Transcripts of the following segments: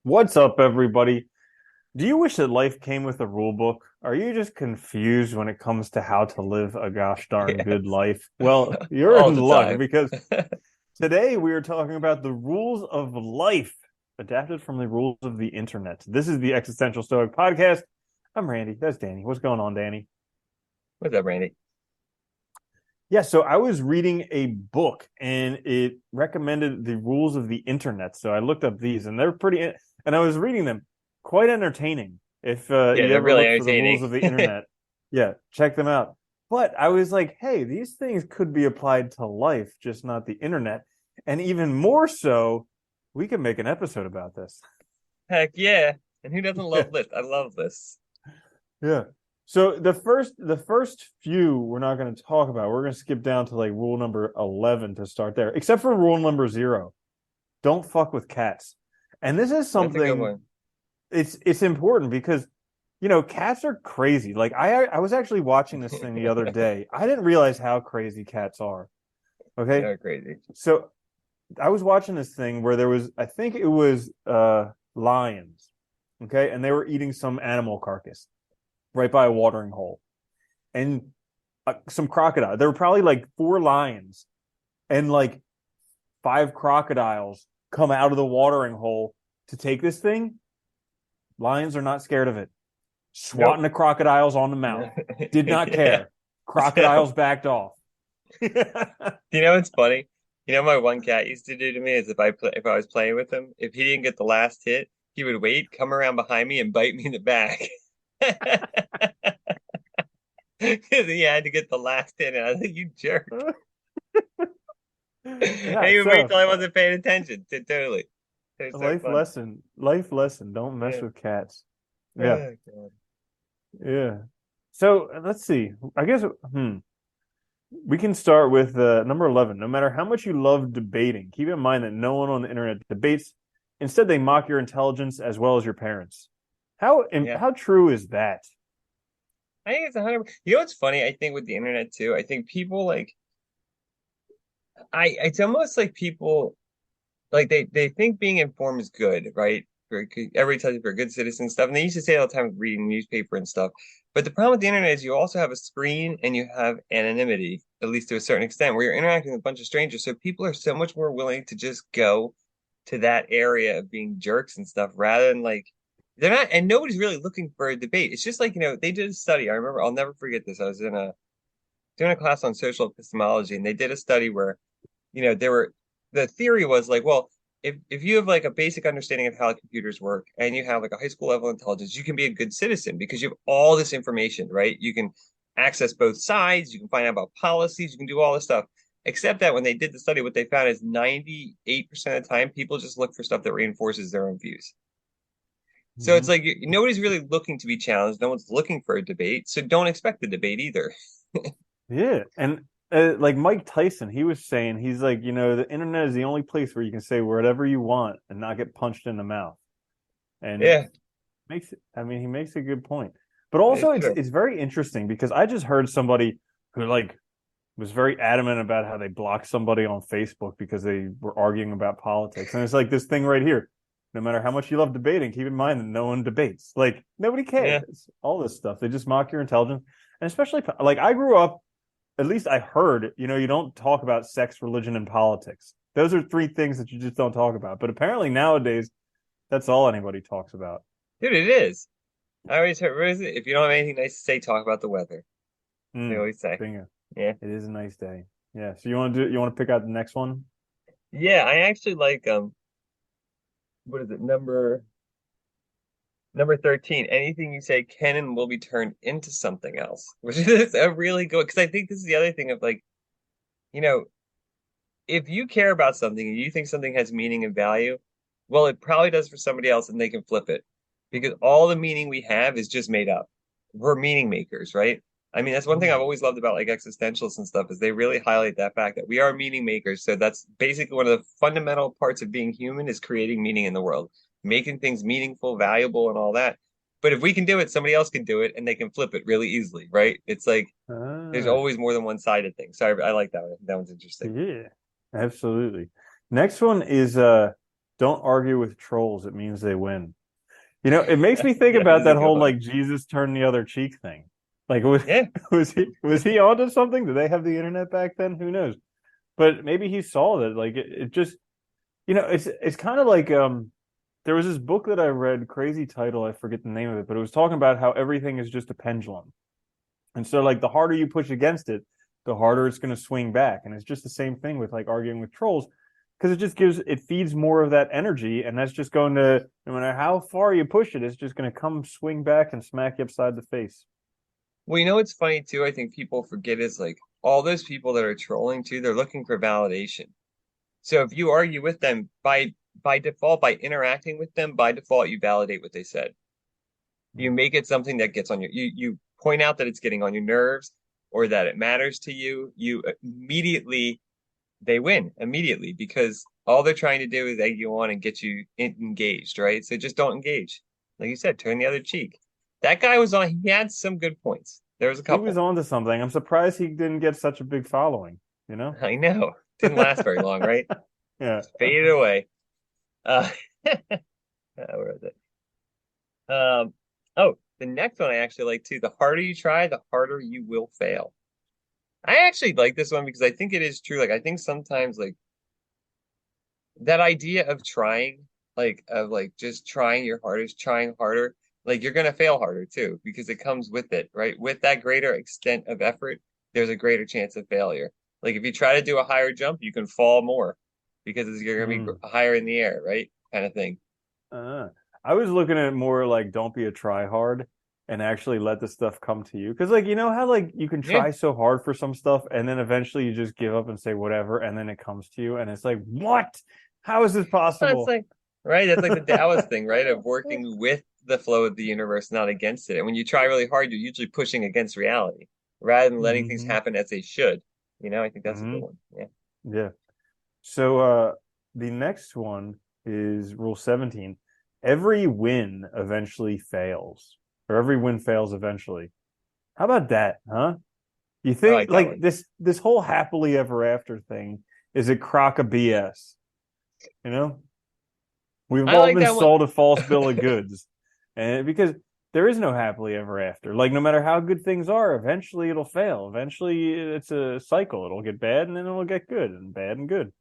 What's up, everybody? Do you wish that life came with a rule book? Are you just confused when it comes to how to live a gosh darn good Yes, life? Well, you're all in the luck time. because today we are talking about the rules of life adapted from the rules of the internet. This is the Existential Stoic podcast. I'm Randy. That's Danny. What's going on, Danny? What's up, Randy? Yeah, so I was reading a book and it recommended the rules of the internet. So I looked up these and they're pretty, and I was reading them, quite entertaining. If Yeah, you they're ever really look for the entertaining. rules of the internet, yeah, check them out. But I was like, hey, these things could be applied to life, just not the internet. And even more so, we can make an episode about this. Heck yeah. And who doesn't Yeah. love this? I love this. Yeah. So the first few we're not going to talk about. We're going to skip down to like rule number 11 to start there, except for rule number 0. Don't fuck with cats. And this is That's a good something one. it's important because cats are crazy. Like I was actually watching this thing the other day. I didn't realize how crazy cats are. Okay? They're crazy. So I was watching this thing where there was I think it was lions, okay? And they were eating some animal carcass right by a watering hole. And some crocodile. There were probably like 4 lions and like 5 crocodiles come out of the watering hole to take this thing. Lions are not scared of it. Nope. Swatting the crocodiles on the mouth. Did not Yeah. care. Crocodiles So, backed off. you know what's funny? You know what my one cat used to do to me is if I was playing with him, if he didn't get the last hit, he would wait, come around behind me, and bite me in the back. Because he had to get the last hit, and I was like, "You jerk!" And Yeah, he would wait so till I wasn't paying attention. Totally, it was so life funny. lesson. Life lesson. Don't mess Yeah. with cats. Yeah. Oh, God. Yeah. So let's see. I guess we can start with number 11. No matter how much you love debating, keep in mind that no one on the internet debates. Instead, they mock your intelligence as well as your parents. Yeah. How true is that? I think it's 100. You know what's funny? I think with the internet too. I think people like It's almost like people like they think being informed is good, right? Everybody tells you for a good citizen and stuff, and they used to say it all the time with reading newspaper and stuff. But the problem with the internet is you also have a screen and you have anonymity, at least to a certain extent, where you're interacting with a bunch of strangers. So people are so much more willing to just go to that area of being jerks and stuff rather than like they're not, and nobody's really looking for a debate. It's just like, they did a study. I remember, I'll never forget this. I was doing a class on social epistemology, and they did a study where there were the theory was like, well, if you have like a basic understanding of how computers work and you have like a high school level intelligence, you can be a good citizen because you have all this information, right? You can access both sides, you can find out about policies, you can do all this stuff. Except that when they did the study, what they found is 98% of the time, people just look for stuff that reinforces their own views. So it's Mm-hmm. like nobody's really looking to be challenged. No one's looking for a debate. So don't expect the debate either. Yeah, and like Mike Tyson, he was saying he's like, the internet is the only place where you can say whatever you want and not get punched in the mouth. And Yeah, makes it, I mean, he makes a good point. But also, it's it's true. it's very interesting because I just heard somebody who like was very adamant about how they blocked somebody on Facebook because they were arguing about politics, and it's like this thing right here. No matter how much you love debating, keep in mind that no one debates. Like nobody Yeah. cares. All this stuff, they just mock your intelligence, and especially like I grew up at least I heard, you don't talk about sex, religion, and politics. Those are 3 things that you just don't talk about. But apparently nowadays, that's all anybody talks about. Dude, it is. I always heard, what is it? If you don't have anything nice to say, talk about the weather. They Mm, always say. bingo. Yeah. It is a nice day. Yeah. So you want to pick out the next one? Yeah, I actually like what is it? Number 13. Anything you say can and will be turned into something else. Which is a really good because I think this is the other thing of like, you know, if you care about something and you think something has meaning and value, well, it probably does for somebody else and they can flip it. Because all the meaning we have is just made up. We're meaning makers, right? I mean, that's one thing I've Mm. always loved about like existentials and stuff is they really highlight that fact that we are meaning makers. So that's basically one of the fundamental parts of being human is creating meaning in the world, making things meaningful, valuable, and all that. But if we can do it, somebody else can do it and they can flip it really easily, right? It's like there's Ah, always more than one sided thing. So I like that one. That one's interesting. yeah, absolutely. Next one is Don't argue with trolls. It means they win. It makes me think That about is a that good whole one. like Jesus turned the other cheek thing. Like was Yeah. was he onto something? Did they have the internet back then? Who knows? But maybe he saw that. Like it just it's kind of like there was this book that I read, crazy title, I forget the name of it, but it was talking about how everything is just a pendulum. And so like the harder you push against it, the harder it's going to swing back. And it's just the same thing with like arguing with trolls because it feeds more of that energy. And that's just going to, no matter how far you push it, it's just going to come swing back and smack you upside the face. Well, you know what's funny too? I think people forget is like all those people that are trolling too, they're looking for validation. So if you argue with them by default, by interacting with them, by default, you validate what they said. You make it something that gets on you point out that it's getting on your nerves or that it matters to you. You immediately they win immediately because all they're trying to do is egg you on and get you engaged, right? So just don't engage. Like you said, turn the other cheek. That guy was on, he had some good points. There was a He was couple. on to something. I'm surprised he didn't get such a big following, you know? I know. Didn't last very long, right? Yeah. Faded away. Uh, where is it? Oh, the next one I actually like too. The harder you try, the harder you will fail. I actually like this one because I think it is true. Like I think sometimes like that idea of trying, like of like just trying your hardest, trying harder, like you're gonna fail harder too because it comes with it, right? With that greater extent of effort, there's a greater chance of failure. Like if you try to do a higher jump, you can fall more because you're gonna be Mm. higher in the air, right? Kind of thing. Uh, I was looking at it more like don't be a try hard and actually let the stuff come to you. Because like you know how like you can Yeah. try so hard for some stuff and then eventually you just give up and say whatever and then it comes to you and it's like, what? How is this That's possible? like right. That's like the Taoist thing, right? Of working with the flow of the universe, not against it. And when you try really hard, you're usually pushing against reality rather than letting things Hmm. happen as they should. I think that's a good Hmm. one. Yeah. Yeah. So the next one is rule 17. Every win eventually fails. Or every win fails eventually. How about that, huh? You I think like that like one. this whole happily ever after thing is a crock of BS, you know? We've I all like been that one. sold a false bill of goods. And because there is no happily ever after. Like no matter how good things are, eventually it'll fail. Eventually it's a cycle. It'll get bad and then it'll get good and bad and good.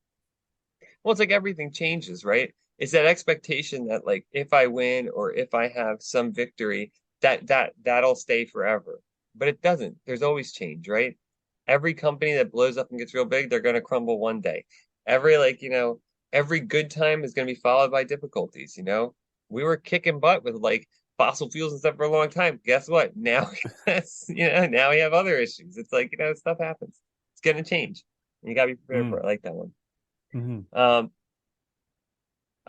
Well, it's like everything changes, right? It's that expectation that like if I win or if I have some victory, that'll stay forever. But it doesn't. There's always change, right? Every company that blows up and gets real big, they're gonna crumble one day. Every every good time is gonna be followed by difficulties. We were kicking butt with like fossil fuels and stuff for a long time. Guess what? Now now we have other issues. It's like, stuff happens. It's gonna change. You gotta be prepared for Mm. it. I like that one. Hmm. Um,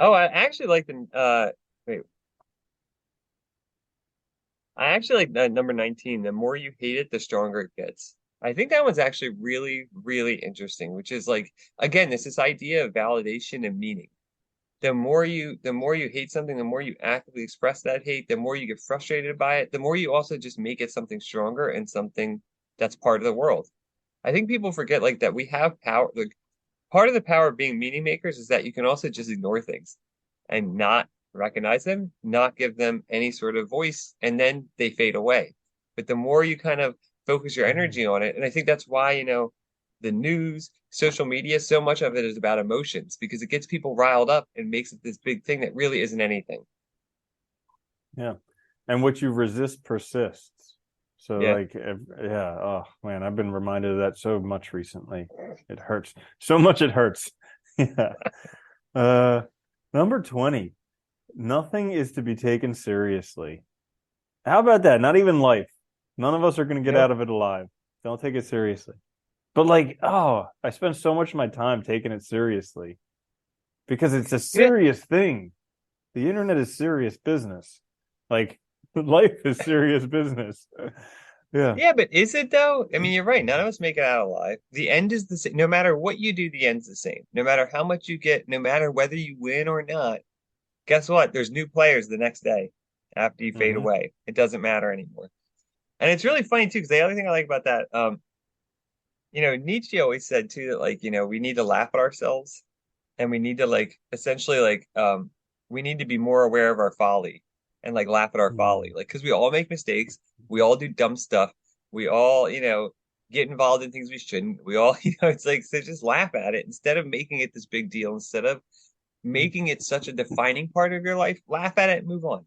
Oh, I actually like the wait. I actually like number 19. The more you hate it, the stronger it gets. I think that one's actually really, really interesting, which is like again, this idea of validation and meaning. The more you hate something, the more you actively express that hate, the more you get frustrated by it, the more you also just make it something stronger and something that's part of the world. I think people forget like that we have power. Like part of the power of being meaning makers is that you can also just ignore things and not recognize them, not give them any sort of voice, and then they fade away. But the more you kind of focus your Hmm. energy on it, and I think that's why, the news, social media, so much of it is about emotions because it gets people riled up and makes it this big thing that really isn't anything. Yeah. And what you resist persists. So Yeah. like yeah, oh man, I've been reminded of that so much recently. It hurts. So much it hurts. Yeah. Uh Number 20. Nothing is to be taken seriously. How about that? Not even life. None of us are going to get Yeah. out of it alive. Don't take it seriously. But like, oh, I spend so much of my time taking it seriously because it's a Yeah. serious thing. The internet is serious business. Like life is serious business. Yeah. Yeah, but is it though? I mean, you're right. None of us make it out alive. The end is the same. No matter what you do, the end's the same. No matter how much you get, no matter whether you win or not, guess what? There's new players the next day after you fade Hmm. away. It doesn't matter anymore. And it's really funny too, because the other thing I like about that, Nietzsche always said too that like, we need to laugh at ourselves. and we need to like essentially like we need to be more aware of our folly and like laugh at our folly. Mm. Like because we all make mistakes, we all do dumb stuff, we all, get involved in things we shouldn't. We all, it's like so just laugh at it instead of making it this big deal, instead of making it such a defining part of your life, laugh at it and move on.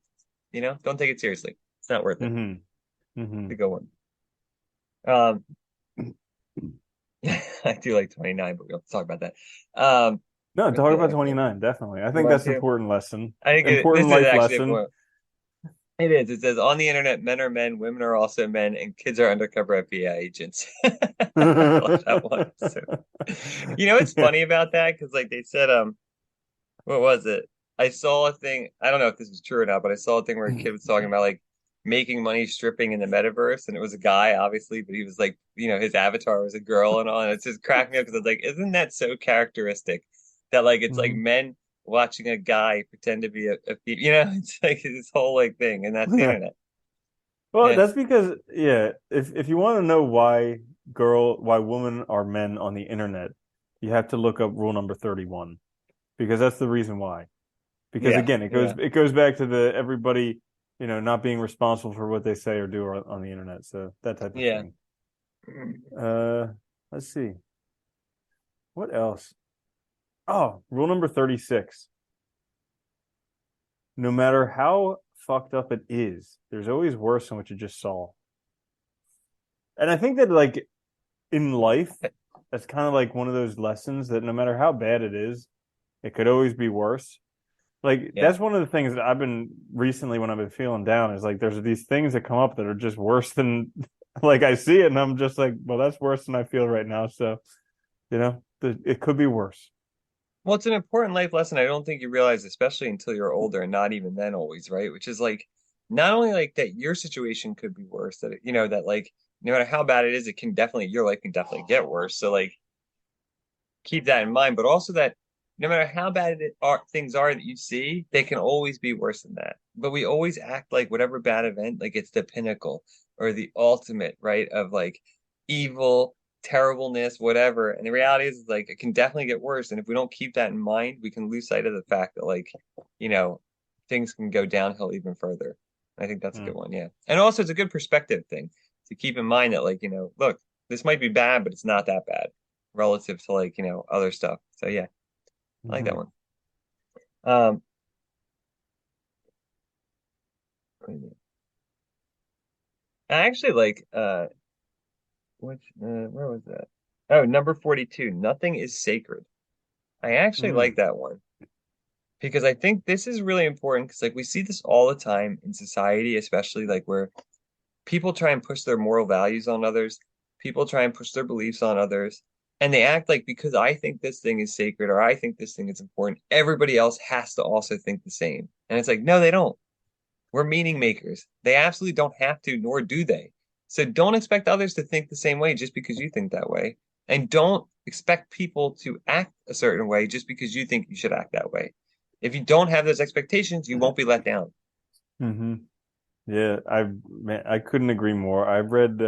Don't take it seriously. It's not worth it. Hmm. It's Hmm. a good one. Um, I do like 29, but we'll talk about that. No, What's talk the about next one? 29, definitely. I think 21 that's an too. important lesson, I think this important is life actually lesson. important. It is. It says on the internet, men are men, women are also men, and kids are undercover FBI agents. I love that one. So, what's Yeah. funny about that? Because like they said, what was it? I saw a thing. I don't know if this is true or not, but I saw a thing where a kid was talking about like making money stripping in the metaverse, and it was a guy, obviously, but he was like, his avatar was a girl and all, and it's just cracking me up because it's like, isn't that so characteristic that like it's like Mhm. men watching a guy pretend to be it's like this whole like thing, and that's the Yeah. internet. Well, Yeah, that's because, yeah, if you want to know why women are men on the internet, you have to look up rule number 31 because that's the reason why. Because yeah, again, yeah, it goes back to the everybody, not being responsible for what they say or do on the internet. So that type of yeah. thing. Uh, let's see. What else? Oh, rule number 36. No matter how fucked up it is, there's always worse than what you just saw. And I think that like in life, that's kind of like one of those lessons that no matter how bad it is, it could always be worse. Like Yeah. that's one of the things that I've been recently when I've been feeling down is like there's these things that come up that are just worse than like I see it and I'm just like, well, that's worse than I feel right now. So, it could be worse. Well, it's an important life lesson I don't think you realize, especially until you're older, and not even then always, right? Which is like not only like that your situation could be worse, that that like no matter how bad it is, your life can definitely get worse. So like keep that in mind, but also that no matter how bad things are that you see, they can always be worse than that. But we always act like whatever bad event, like it's the pinnacle or the ultimate, right, of like evil, terribleness, whatever. And the reality is like it can definitely get worse. And if we don't keep that in mind, we can lose sight of the fact that like, you know, things can go downhill even further. I think that's a good Mm. one, yeah. And also it's a good perspective thing to keep in mind that like, look, this might be bad, but it's not that bad relative to like, other stuff. So yeah, I like that Hmm. one. Um, I actually like where was that? Oh, number 42. Nothing is sacred. I actually like Mm. that one because I think this is really important because like we see this all the time in society, especially like where people try and push their moral values on others, people try and push their beliefs on others, and they act like because I think this thing is sacred or I think this thing is important, everybody else has to also think the same. And it's like, no, they don't. We're meaning makers. They absolutely don't have to, nor do they. So don't expect others to think the same way just because you think that way. And don't expect people to act a certain way just because you think you should act that way. If you don't have those expectations, you won't be let down. Hmm. Yeah, I couldn't agree more. I've read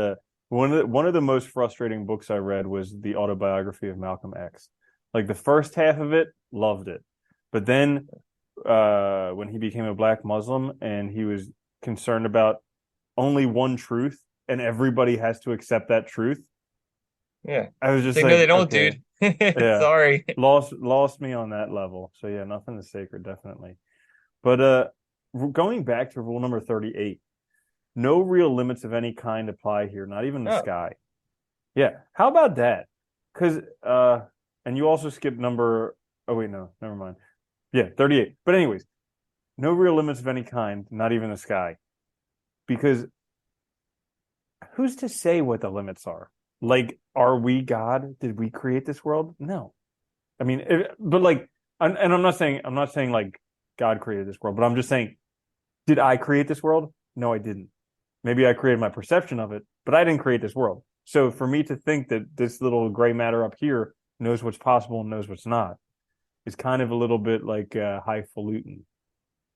one of the most frustrating books I read was the autobiography of Malcolm X. Like the first half of it, loved it. But then when he became a black Muslim and he was concerned about only one truth and everybody has to accept that truth, Yeah. I was It's just like, no, they like, don't, okay, dude. yeah, Sorry. lost me on that level. So yeah, nothing is sacred, definitely. But going back to rule number 38, no real limits of any kind apply here, not even the Oh, sky. Yeah, how about that? Because and you also skipped number. Oh wait, no, never mind. Yeah, 38. But anyways, no real limits of any kind, not even the sky. Because who's to say what the limits are? Like, are we God? Did we create this world? No. I mean, but like, and I'm not saying like God created this world, but I'm just saying, did I create this world? No, I didn't. Maybe I created my perception of it, but I didn't create this world. So for me to think that this little gray matter up here knows what's possible and knows what's not is kind of a little bit like highfalutin.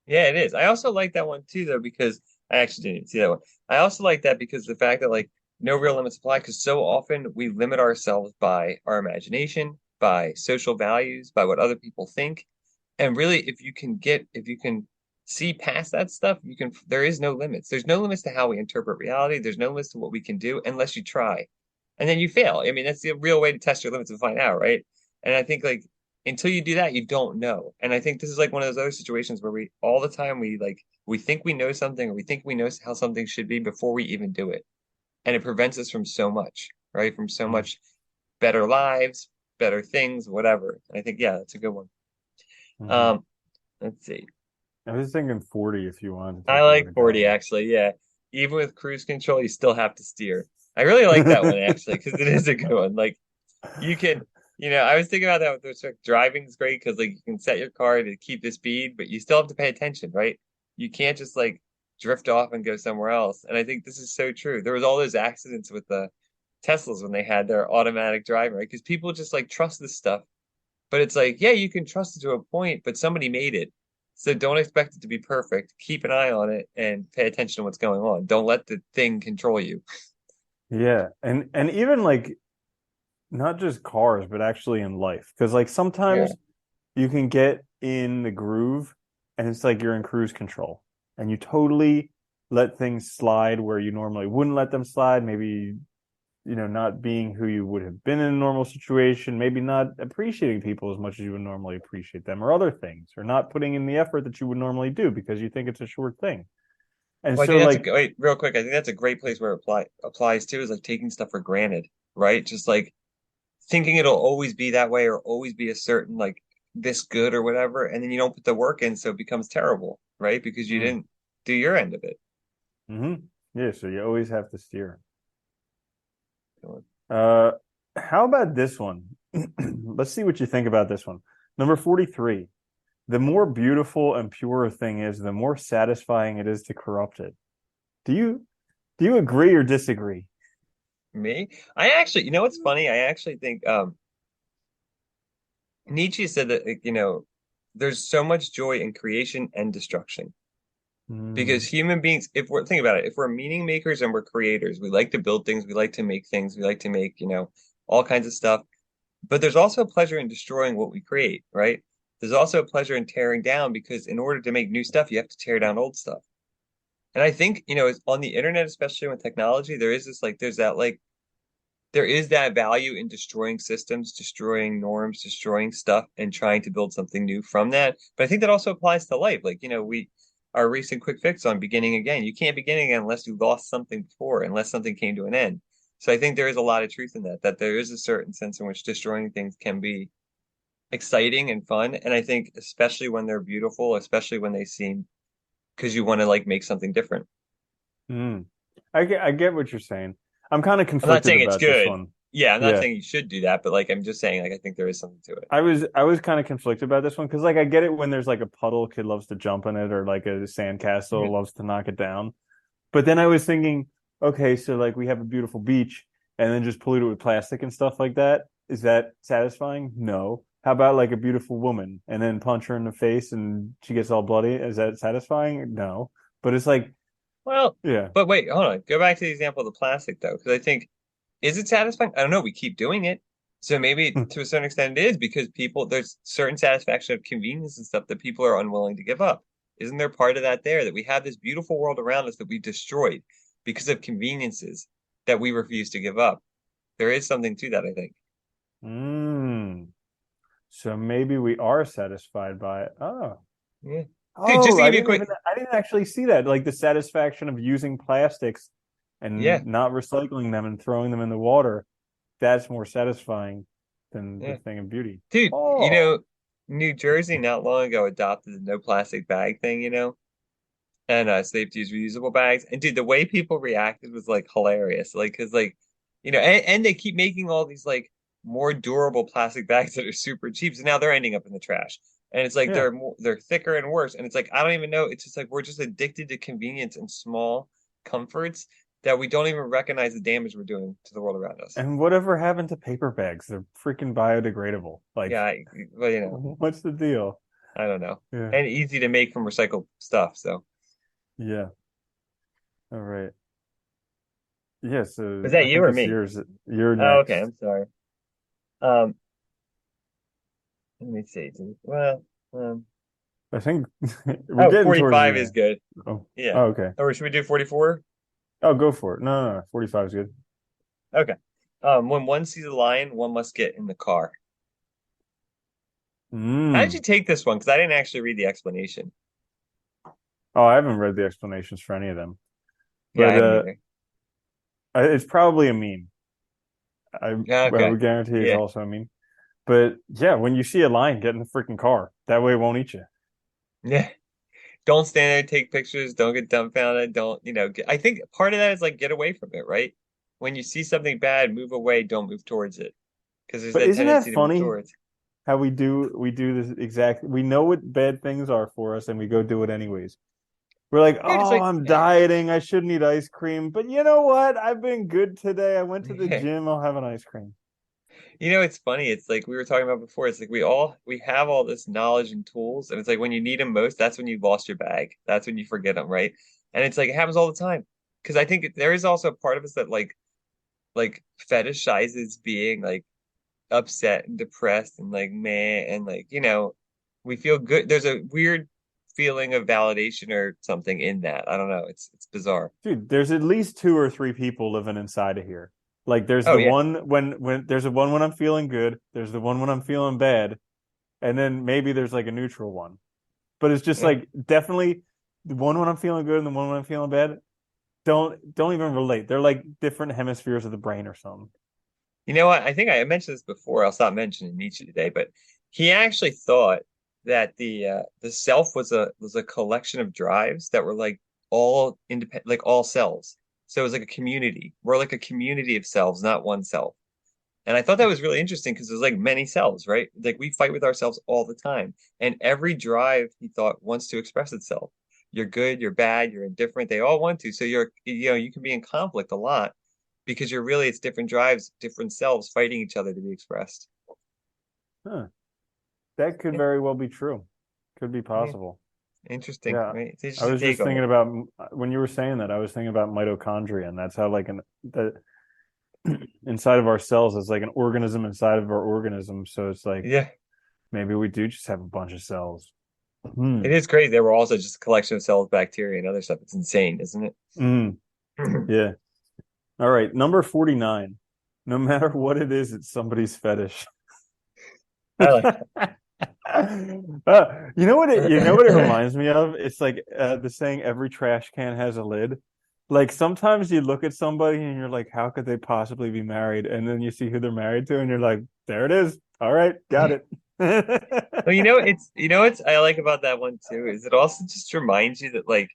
yeah, it is. I also like that one too, though, because I actually didn't even see that one. I also like that because the fact that like no real limits apply, because so often we limit ourselves by our imagination, by social values, by what other people think. And really, if you can see past that stuff, there is no limits. There's no limits to how we interpret reality. There's no limits to what we can do unless you try. And then you fail. I mean, that's the real way to test your limits and find out, right? And I think like until you do that, you don't know. And I think this is like one of those other situations where we all the time we think we know something or we think we know how something should be before we even do it. And it prevents us from so much, right? From so Mm-hmm. much better lives, better things, whatever. And I think, yeah, that's a good one. Mm-hmm. Um, let's see. I was thinking 40 if you wanted to I take a look like at that 40 one. actually. Yeah. Even with cruise control, you still have to steer. I really like that one actually because it is a good one. Like you can, I was thinking about that with driving is great because like you can set your car to keep the speed, but you still have to pay attention, right? You can't just like drift off and go somewhere else. And I think this is so true. There was all those accidents with the Teslas when they had their automatic driving, right? Because people just like trust this stuff. But it's like, yeah, you can trust it to a point, but somebody made it. So don't expect it to be perfect. Keep an eye on it and pay attention to what's going on. Don't let the thing control you. Yeah, and even like not just cars, but actually in life. Because like Yeah. sometimes you can get in the groove and it's like you're in cruise control and you totally let things slide where you normally wouldn't let them slide. Maybe, not being who you would have been in a normal situation, maybe not appreciating people as much as you would normally appreciate them or other things, or not putting in the effort that you would normally do because you think it's a short thing. And Well, I so think that's a like, wait, real quick. I think that's a great place where it applies to is like taking stuff for granted, right? Just like thinking it'll always be that way or always be a certain like this good or whatever, and then you don't put the work in, so it becomes terrible, right? Because you mm, didn't do your end of it. hmm yeah, so you always have to steer. Uh, how about this one? Let's see what you think about this one. Number 43. The more beautiful and pure a thing is, the more satisfying it is to corrupt it. Do you do you agree or disagree? Me? I actually, you know what's funny? I actually think Nietzsche said that like, there's so much joy in creation and destruction because Mm, human beings, if we're think about it, if we're meaning makers and we're creators, we like to build things, we like to make things, we like to make, all kinds of stuff. But there's also a pleasure in destroying what we create, right? There's also a pleasure in tearing down because in order to make new stuff, you have to tear down old stuff. And I think, it's on the internet, especially with technology, there is that value in destroying systems, destroying norms, destroying stuff, and trying to build something new from that. But I think that also applies to life. Like, our recent quick fix on beginning again. You can't begin again unless you lost something before, unless something came to an end. So I think there is a lot of truth in that, that there is a certain sense in which destroying things can be exciting and fun. And I think especially when they're beautiful, especially when they seem because you want to like make something different. mm. I get what you're saying. I'm kind of I'm not conflicted saying it's about this good. one. Yeah, I'm not Yeah. saying you should do that, but like I'm just saying like I think there is something to it. I was kind of conflicted about this one because like I get it when there's like a puddle, kid loves to jump in it, or like a sandcastle Mhm. loves to knock it down. But then I was thinking, okay, so like we have a beautiful beach and then just pollute it with plastic and stuff like that. Is that satisfying? No. How about like a beautiful woman and then punch her in the face and she gets all bloody? Is that satisfying? No. But it's like, Well, yeah. but wait, hold on. Go back to the example of the plastic though, because I think is it satisfying? I don't know. We keep doing it. So maybe to a certain extent it is because there's certain satisfaction of convenience and stuff that people are unwilling to give up. Isn't there part of that there that we have this beautiful world around us that we destroyed because of conveniences that we refuse to give up? There is something to that, I think. Mm. So maybe we are satisfied by it. Oh. Yeah. Dude, just Oh, to give you a quick, I didn't actually see that. Like the satisfaction of using plastics yeah, and not recycling them and throwing them in the water. That's more satisfying than the yeah. thing of beauty. Dude, Oh, New Jersey not long ago adopted the no plastic bag thing, and so they have to use reusable bags. And dude, the way people reacted was like hilarious. Like, cause like, and they keep making all these like more durable plastic bags that are super cheap. So now they're ending up in the trash. And it's like yeah. they're thicker and worse. And it's like I don't even know. It's just like we're just addicted to convenience and small comforts that we don't even recognize the damage we're doing to the world around us. And whatever happened to paper bags? They're freaking biodegradable. Yeah, Like, well, what's the deal? I don't know. Yeah. And easy to make from recycled stuff. So Yeah. All right. Yeah, is so that I you think or it's me? yours. You're Oh, okay. next. I'm sorry. Um, Let me see. Well, I think we're oh, getting towards 45 the is good. oh, Yeah. oh okay. Or should we do 44? Oh, go for it. No, no, no. 45 is good. Okay. When one sees a lion, one must get in the car. How did you Mm. take this one? Because I didn't actually read the explanation. Oh, I haven't read the explanations for any of them, Yeah, I but haven't either. it's probably a meme. I Yeah, I okay. would guarantee it's Yeah. also a meme. But yeah, when you see a lion, get in the freaking car. That way it won't eat you. Yeah. Don't stand there, take pictures, don't get dumbfounded, don't, I think part of that is like get away from it, right? When you see something bad, move away, don't move towards it. Because there's But that isn't that tendency to move funny towards. how we do this exact we know what bad things are for us and we go do it anyways. We're like, Yeah, just oh, like, I'm dieting. I shouldn't eat ice cream. But you know what? I've been good today. I went to the yeah. gym. I'll have an ice cream. It's funny. It's like we were talking about before. It's like we have all this knowledge and tools, and it's like when you need them most, that's when you lost your bag. That's when you forget them, right? And it's like it happens all the time. Because I think there is also a part of us that like fetishizes being like upset and depressed and like meh and like we feel good. There's a weird feeling of validation or something in that. I don't know. It's bizarre. Dude, there's at least two or three people living inside of here. Like there's Oh the yeah. one when there's a one when I'm feeling good, there's the one when I'm feeling bad, and then maybe there's like a neutral one. But it's just Yeah. like definitely the one when I'm feeling good and the one when I'm feeling bad don't even relate. They're like different hemispheres of the brain or something. You know what? I think I mentioned this before. I'll stop mentioning Nietzsche today, but he actually thought that the self was a collection of drives that were like all independent, like all selves. So it was like a community. We're like a community of selves, not one self. And I thought that was really interesting because there's like many selves, right? Like we fight with ourselves all the time, and every drive he thought wants to express itself. You're good, you're bad, you're indifferent. They all want to. So you can be in conflict a lot because it's different drives, different selves fighting each other to be expressed. Huh. That could Yeah, very well be true. Could be yeah, possible. interesting, Yeah. right? It's an I interesting was take just on thinking it. about when you were saying that, I was thinking about mitochondria, and that's how like the inside of our cells is like an organism inside of our organism. So it's like Yeah, maybe we do just have a bunch of cells. Hmm. it is crazy. They were also just a collection of cells, bacteria, and other stuff. It's insane, isn't it? Mm. Yeah. All right. Number 49. No matter what it is, it's somebody's fetish. I like You know what it that. reminds me of? It's like the saying every trash can has a lid. Like sometimes you look at somebody and you're like, how could they possibly be married? And then you see who they're married to and you're like, there it is. All right, got it. Well, it's I like about that one too is it also just reminds you that like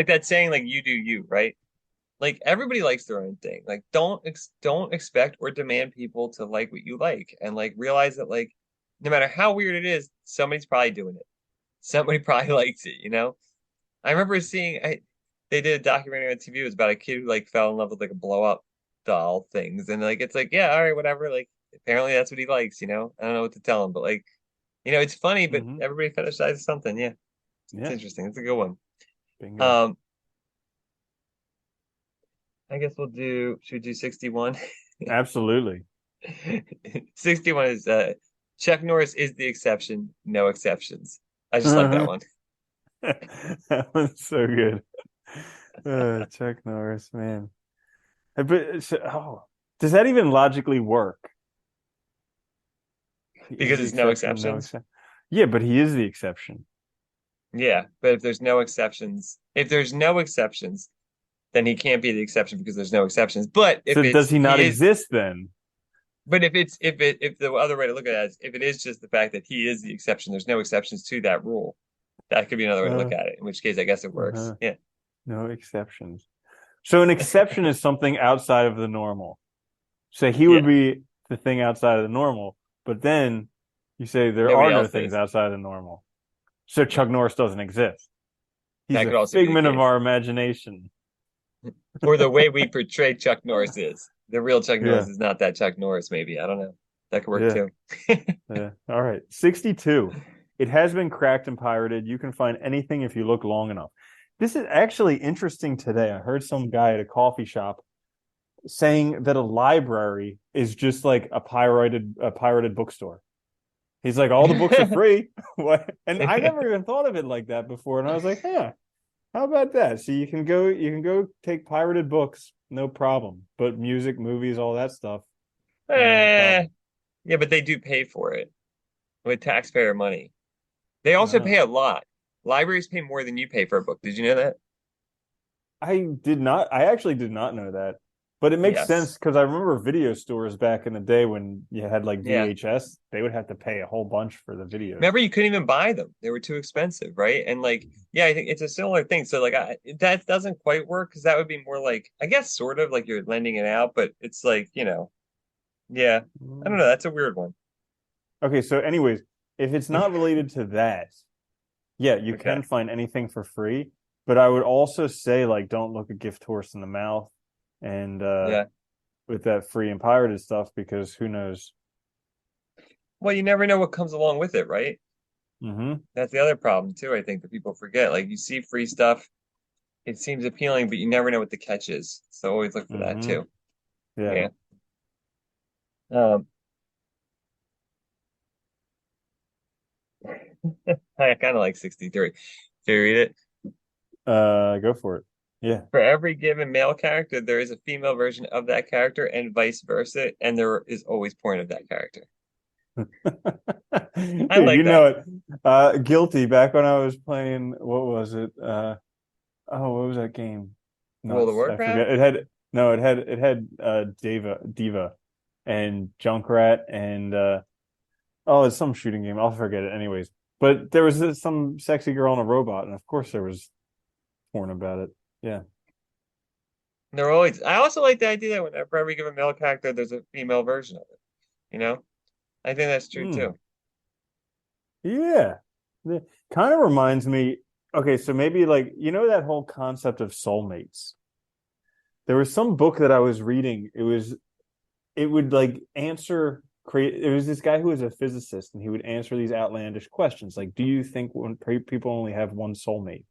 that saying like you do you, right? Like everybody likes their own thing. Like don't expect or demand people to like what you like and like realize that like no matter how weird it is, somebody's probably doing it. Somebody probably likes it. I remember they did a documentary on TV. It was about a kid who like fell in love with like a blow up doll things, and like it's like yeah, all right, whatever. Like apparently that's what he likes. I don't know what to tell him, but like it's funny, but Hmm. everybody fetishizes something. Yeah, it's Yeah, interesting. It's a good one. bingo. Um, I guess should we do 61? Absolutely. 61 is Chuck Norris is the exception, no exceptions. I just like that That one. one's so good. Chuck Norris, man. But does that even logically work? He is Because the it's no exception, no exceptions. exception. Yeah, but he is the exception. Yeah, but if there's no exceptions, then he can't be the exception because there's no exceptions. But So if does it's he not he is, exist then? but if the other way to look at it is if it is just the fact that he is the exception, there's no exceptions to that rule. That could be another way to Uh, look at it. In which case, I guess it works. uh Yeah. No exceptions. So an exception is something outside of the normal. So he would Yeah. be the thing outside of the normal, but then you say there Nobody are no else things is. outside of the normal. So Yeah. Chuck Norris doesn't exist. He's That a could also be the figment of case. our imagination. Or the way we portray Chuck Norris is. The real Chuck Norris Yeah, is not that Chuck Norris, maybe. I don't know. That could work yeah, too. yeah. All right. 62. It has been cracked and pirated. You can find anything if you look long enough. This is actually interesting today. I heard some guy at a coffee shop saying that a library is just like a pirated bookstore. He's like, all the books are free. What? And I never even thought of it like that before. And I was like, yeah, how about that? So you can go take pirated books, no problem. But music, movies, all that stuff, there's a Eh, problem. yeah, but they do pay for it with taxpayer money. They also Uh, pay a lot. Libraries pay more than you pay for a book. Did you know that? I actually did not know that. But it makes Yes. sense because I remember video stores back in the day when you had like Yeah. VHS, they would have to pay a whole bunch for the videos. Remember, you couldn't even buy them. They were too expensive, right? And like, yeah, I think it's a similar thing. So like, that doesn't quite work because that would be more like, I guess, sort of like you're lending it out, but it's like, yeah, I don't Mm. know. That's a weird one. Okay, so anyways, if it's not related to that, yeah, you Okay. can find anything for free. But I would also say like don't look a gift horse in the mouth and Yeah. with that free and pirated stuff because who knows? Well, you never know what comes along with it, right? Mm-hmm. That's the other problem too, I think that people forget. Like you see free stuff, it seems appealing, but you never know what the catch is. So always look for that Mm-hmm. too. Yeah. Yeah. Um, I kind of like 63. Do you read it? Go for it. Yeah. For every given male character, there is a female version of that character and vice versa, and there is always porn of that character. I Dude, you like know that. it. Guilty back when I was playing, what was it? What was that game? World of Nuts. I Warcraft? forget. It had Diva and Junkrat and it's some shooting game. I'll forget it anyways. But there was some sexy girl on a robot, and of course there was porn about it. Yeah. They're always. I also like the idea that for every given male character, there's a female version of it. You know, I think that's true Mm, too. yeah. It kind of reminds me, okay, so maybe like that whole concept of soulmates. There was some book that I was reading. It would like answer create it was this guy who was a physicist and he would answer these outlandish questions like do you think when people only have one soulmate,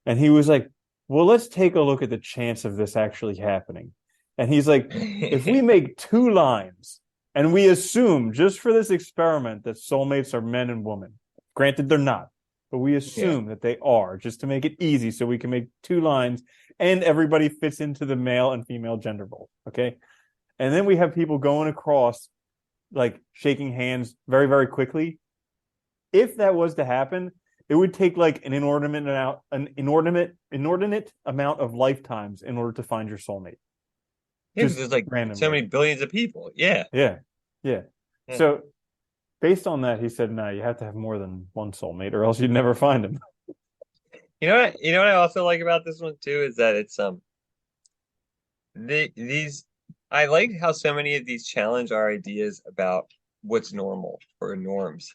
and he was like, well, let's take a look at the chance of this actually happening. And he's like, if we make two lines and we assume just for this experiment that soulmates are men and women, granted they're not, but we Yeah. assume that they are just to make it easy so we can make two lines and everybody fits into the male and female gender role. Okay. And then we have people going across, like shaking hands very, very quickly. If that was to happen, it would take like an inordinate amount of lifetimes in order to find your soulmate. Yeah, because Just there's like so randomly. many billions of people. Yeah. Yeah. Yeah. Yeah. So based on that, he said, no, you have to have more than one soulmate or else you'd never find him. You know what I also like about this one too is that it's these I like how so many of these challenge our ideas about what's normal or norms.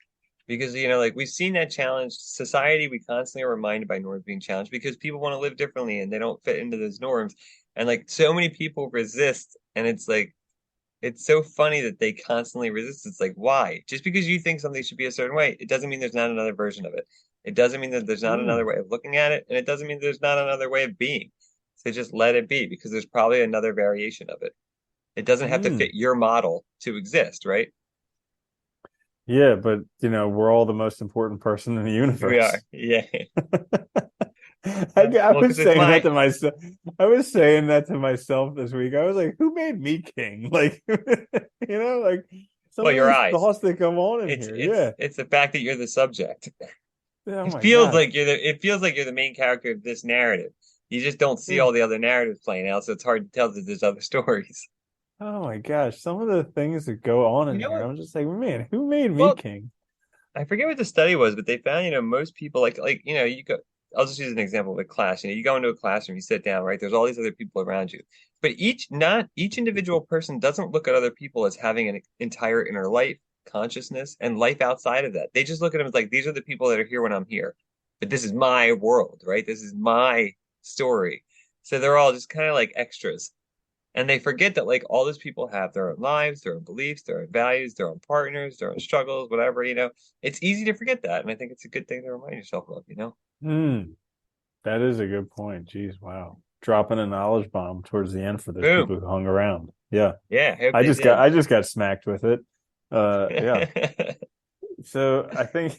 Because like we've seen that challenge society, we constantly are reminded by norms being challenged because people want to live differently and they don't fit into those norms. And like so many people resist, and it's like it's so funny that they constantly resist. It's like, why? Just because you think something should be a certain way, it doesn't mean there's not another version of it. It doesn't mean that there's not another Mm, way of looking at it, and it doesn't mean there's not another way of being. So just let it be because there's probably another variation of it. It doesn't have to mm. fit your model to exist, right? Yeah, but we're all the most important person in the Here we universe. are. Yeah. I Well, because was it's saying that my to myself. I was saying that to myself this week. I was like, "Who made me king?" Like, like some well, of your these eyes. thoughts that come on in It's here. it's Yeah. it's the fact that you're the subject. Oh It my feels gosh. like you're the main character of this narrative. You just don't see Yeah. all the other narratives playing out, so it's hard to tell that there's other stories. Oh my gosh. Some of the things that go on You in know here, what? I'm just like, man, who made me Well, king? I forget what the study was, but they found, most people you go. I'll just use an example of a class. You go into a classroom, you sit down, right? There's all these other people around you, but not each individual person doesn't look at other people as having an entire inner life, consciousness, and life outside of that. They just look at them as like these are the people that are here when I'm here, but this is my world, right? This is my story. So they're all just kind of like extras. And they forget that like all those people have their own lives, their own beliefs, their own values, their own partners, their own struggles, whatever. It's easy to forget that. And I think it's a good thing to remind yourself of. Hmm. That is a good point. Jeez, wow. Dropping a knowledge bomb towards the end for those Boom. people who hung around. Yeah. Yeah, I hope I they just got did. I just got smacked with it. Yeah. So I think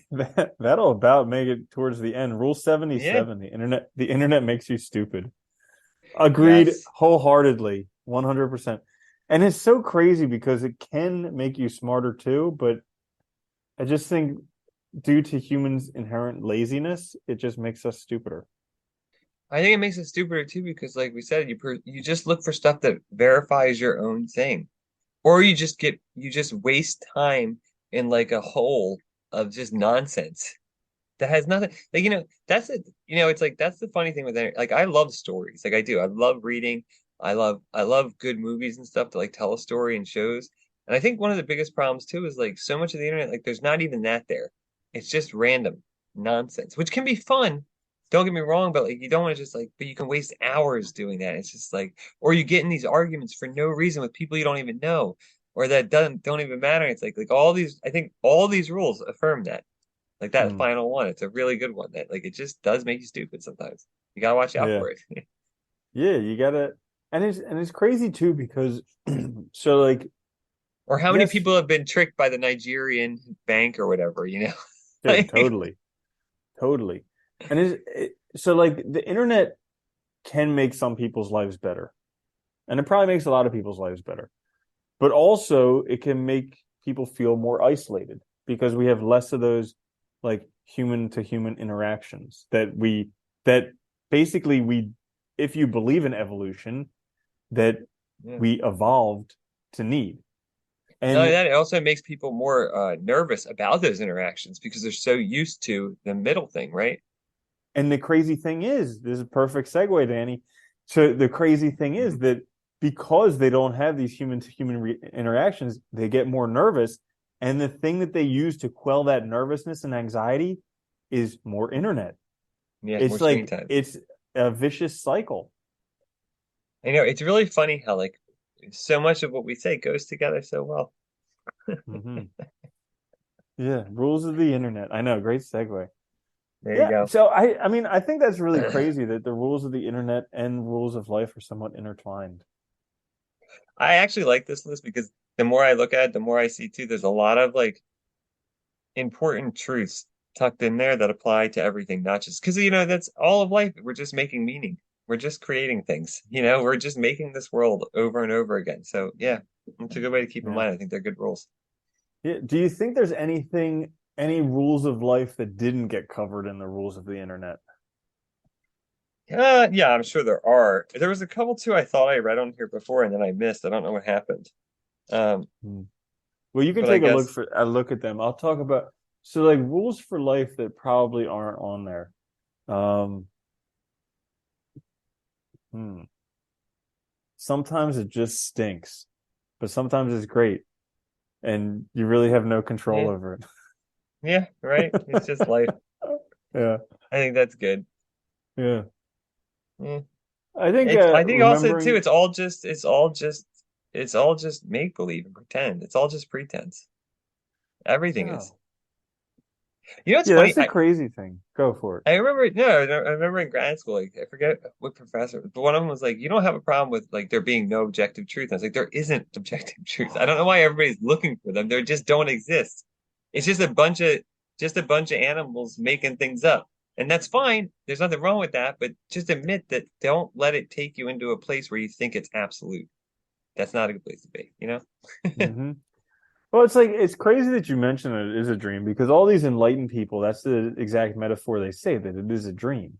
that'll about make it towards the end. Rule Yeah. 77, the internet makes you stupid. Agreed Yes. wholeheartedly, 100%. And it's so crazy because it can make you smarter too, but I just think due to humans' inherent laziness, it just makes us stupider. I think it makes it stupider too because, like we said, you just look for stuff that verifies your own thing, or you just waste time in like a hole of just nonsense that has nothing. Like that's it. It's like that's the funny thing with it. Like I love stories, like I do. I love reading. I love good movies and stuff to like tell a story and shows. And I think one of the biggest problems too is like so much of the internet, like there's not even that there. It's just random nonsense, which can be fun. Don't get me wrong, but like you don't want to just like, but you can waste hours doing that. It's just like, or you get in these arguments for no reason with people you don't even know, or that don't even matter. It's like all these. I think all these rules affirm that. Like that Hmm. final one, it's a really good one that like it just does make you stupid sometimes. You gotta watch out Yeah. for it. Yeah, you gotta, and it's crazy too because so like Or how many yes, people have been tricked by the Nigerian bank or whatever? dude, Like, totally. And so like the internet can make some people's lives better, and it probably makes a lot of people's lives better. But also it can make people feel more isolated because we have less of those like human to human interactions that basically we if you believe in evolution that yeah. we evolved to need. Not only And that, it also makes people more nervous about those interactions because they're so used to the middle thing, right? the crazy thing is, this is a perfect segue, Danny. So the crazy thing is Mhm. that because they don't have these human to human interactions, they get more nervous. And the thing that they use to quell that nervousness and anxiety is more internet. Yeah, more It's screen like time. it's a vicious cycle. It's really funny how like so much of what we say goes together so well. Mm-hmm. Yeah, rules of the internet. I know, great segue. There you Yeah, go. so I mean, I think that's really crazy that the rules of the internet and rules of life are somewhat intertwined. I actually like this list because the more I look at it, the more I see too, there's a lot of like important truths tucked in there that apply to everything, not just because that's all of life. We're just making meaning. We're just creating things. We're just making this world over and over again. So yeah, it's a good way to keep in Yeah. mind. I think they're good rules. Yeah. Do you think there's any rules of life that didn't get covered in the rules of the internet? Yeah, I'm sure there are. There was a couple too I thought I read on here before and then I missed. I don't know what happened. Um, Hmm. Well, you can but I take guess a look at them. I'll talk about so like rules for life that probably aren't on there. Um, hmm. Sometimes it just stinks, but sometimes it's great, and you really have no control yeah, over yeah, right. It's it. just life. Yeah, I think that's good. yeah. Yeah. I think I think also too, remembering. it's all just make believe and pretend. It's all just pretense. Everything is. So What's yeah, that's funny? the crazy thing. Go for it. I remember no, I remember in grad school, like I forget what professor, but one of them was like, you don't have a problem with like there being no objective truth. I was like, there isn't objective truth. I don't know why everybody's looking for them. They just don't exist. It's just a bunch of animals making things up. And that's fine. There's nothing wrong with that, but just admit that don't let it take you into a place where you think it's absolute. That's not a good place to be? Hmm. Well, it's like it's crazy that you mention it is a dream because all these enlightened people, that's the exact metaphor they say that it is a dream.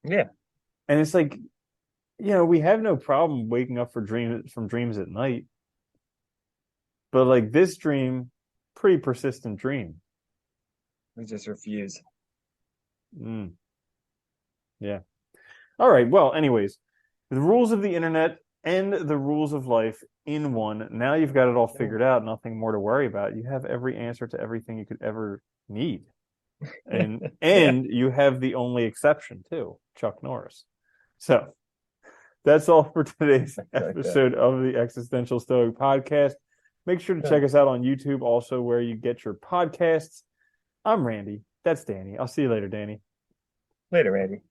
Yeah. And it's like, we have no problem waking up from dreams at night, but like this dream, pretty persistent dream. We just refuse. Mm, yeah. All right. Well, anyways, the rules of the internet and the rules of life in one. Now you've got it all Yeah. figured out, nothing more to worry about. You have every answer to everything you could ever need. And Yeah. and you have the only exception too, Chuck Norris. So that's all for today's Like that. episode of the Existential Stoic podcast. Make sure to Yeah. check us out on YouTube, also where you get your podcasts. I'm Randy. That's Danny. I'll see you later, Danny. Later, Randy.